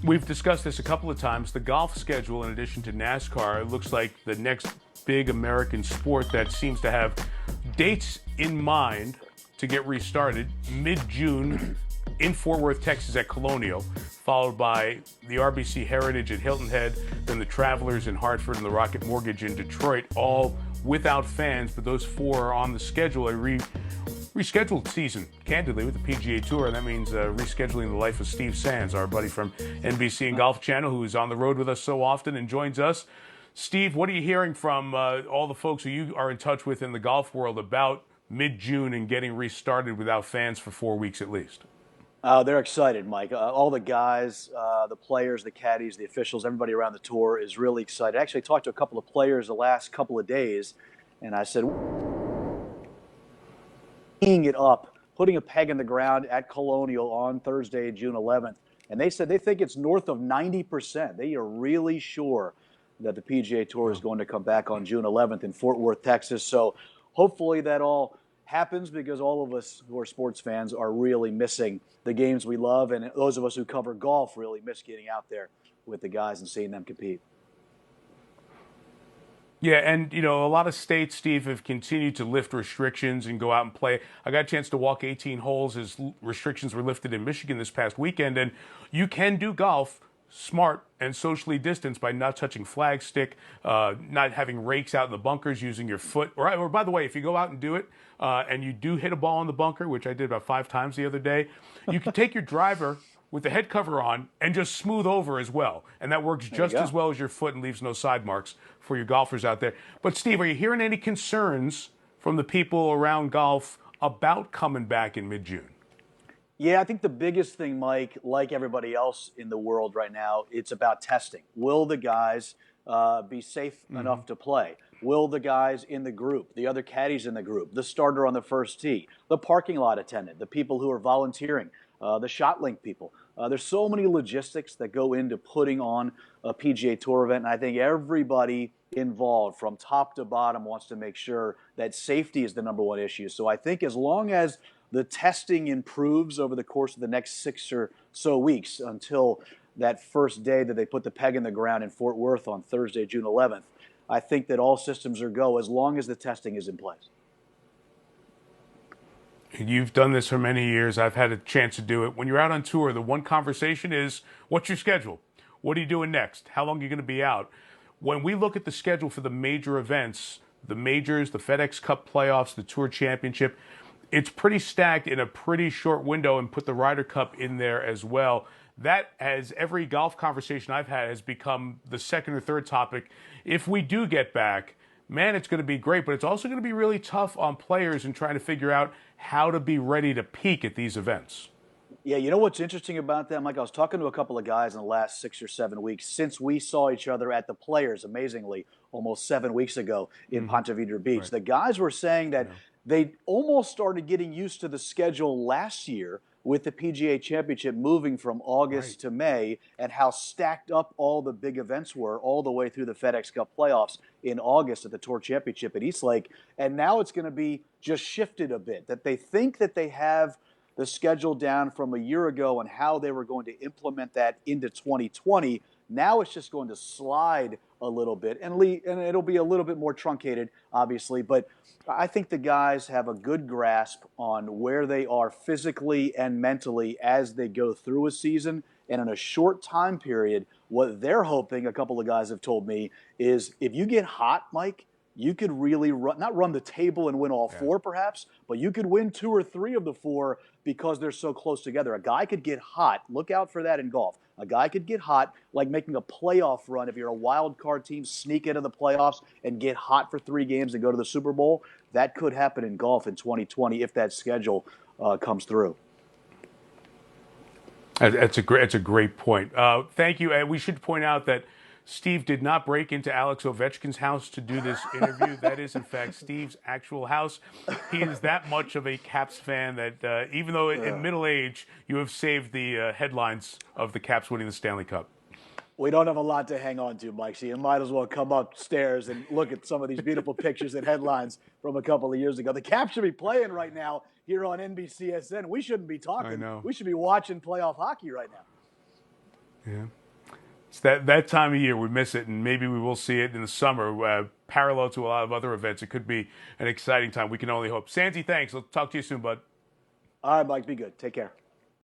We've discussed this a couple of times. The golf schedule, in addition to NASCAR, it looks like the next big American sport that seems to have dates in mind to get restarted mid-June in Fort Worth, Texas at Colonial, followed by the RBC Heritage at Hilton Head, then the Travelers in Hartford and the Rocket Mortgage in Detroit, all without fans, but those four are on the schedule. Rescheduled season, candidly, with the PGA Tour, and that means rescheduling the life of Steve Sands, our buddy from NBC and Golf Channel, who is on the road with us so often and joins us. Steve, what are you hearing from all the folks who you are in touch with in the golf world about mid-June and getting restarted without fans for 4 weeks at least? They're excited, Mike. All the guys, the players, the caddies, the officials, everybody around the tour is really excited. I actually talked to a couple of players the last couple of days, and I said, teeing it up, putting a peg in the ground at Colonial on Thursday, June 11th. And they said they think it's north of 90%. They are really sure that the PGA Tour is going to come back on June 11th in Fort Worth, Texas. So hopefully that all happens, because all of us who are sports fans are really missing the games we love. And those of us who cover golf really miss getting out there with the guys and seeing them compete. Yeah, and, a lot of states, Steve, have continued to lift restrictions and go out and play. I got a chance to walk 18 holes as restrictions were lifted in Michigan this past weekend, and you can do golf smart and socially distanced by not touching flag stick, not having rakes out in the bunkers, using your foot. Or by the way, if you go out and do it and you do hit a ball in the bunker, which I did about 5 times the other day, you can take your driver with the head cover on and just smooth over as well. And that works just as well as your foot and leaves no side marks for your golfers out there. But Steve, are you hearing any concerns from the people around golf about coming back in mid-June? Yeah, I think the biggest thing, Mike, like everybody else in the world right now, it's about testing. Will the guys be safe enough to play? Will the guys in the group, the other caddies in the group, the starter on the first tee, the parking lot attendant, the people who are volunteering, the shot link people. There's so many logistics that go into putting on a PGA Tour event, and I think everybody involved from top to bottom wants to make sure that safety is the number one issue. So I think as long as the testing improves over the course of the next 6 or so weeks until that first day that they put the peg in the ground in Fort Worth on Thursday, June 11th, I think that all systems are go as long as the testing is in place. You've done this for many years. I've had a chance to do it. When you're out on tour, the one conversation is, what's your schedule? What are you doing next? How long are you going to be out? When we look at the schedule for the major events, the majors, the FedEx Cup playoffs, the Tour Championship, it's pretty stacked in a pretty short window, and put the Ryder Cup in there as well. That, as every golf conversation I've had, has become the second or third topic. If we do get back, man, it's going to be great, but it's also going to be really tough on players in trying to figure out how to be ready to peak at these events. Yeah, you know what's interesting about that, Mike? I was talking to a couple of guys in the last 6 or 7 weeks since we saw each other at the Players, amazingly, almost 7 weeks ago in Ponte Vedra Beach. Right. The guys were saying that they almost started getting used to the schedule last year with the PGA Championship moving from August to May, and how stacked up all the big events were all the way through the FedEx Cup playoffs in August at the Tour Championship at Eastlake. And now it's going to be just shifted a bit, that they think that they have the schedule down from a year ago and how they were going to implement that into 2020. Now it's just going to slide a little bit, and it'll be a little bit more truncated, obviously. But I think the guys have a good grasp on where they are physically and mentally as they go through a season. And in a short time period, what they're hoping, a couple of guys have told me, is if you get hot, Mike, you could really not run the table and win all four perhaps, but you could win 2 or 3 of the 4 because they're so close together. A guy could get hot. Look out for that in golf. A guy could get hot, like making a playoff run. If you're a wild card team, sneak into the playoffs and get hot for 3 games and go to the Super Bowl. That could happen in golf in 2020 if that schedule comes through. It's a great point. Thank you. And we should point out that Steve did not break into Alex Ovechkin's house to do this interview. That is, in fact, Steve's actual house. He is that much of a Caps fan that even though in middle age, you have saved the headlines of the Caps winning the Stanley Cup. We don't have a lot to hang on to, Mike, so you might as well come upstairs and look at some of these beautiful pictures and headlines from a couple of years ago. The Caps should be playing right now here on NBCSN. We shouldn't be talking. I know. We should be watching playoff hockey right now. Yeah. It's that time of year. We miss it, and maybe we will see it in the summer. Parallel to a lot of other events, it could be an exciting time. We can only hope. Santi, thanks. I'll talk to you soon, bud. All right, Mike, be good. Take care.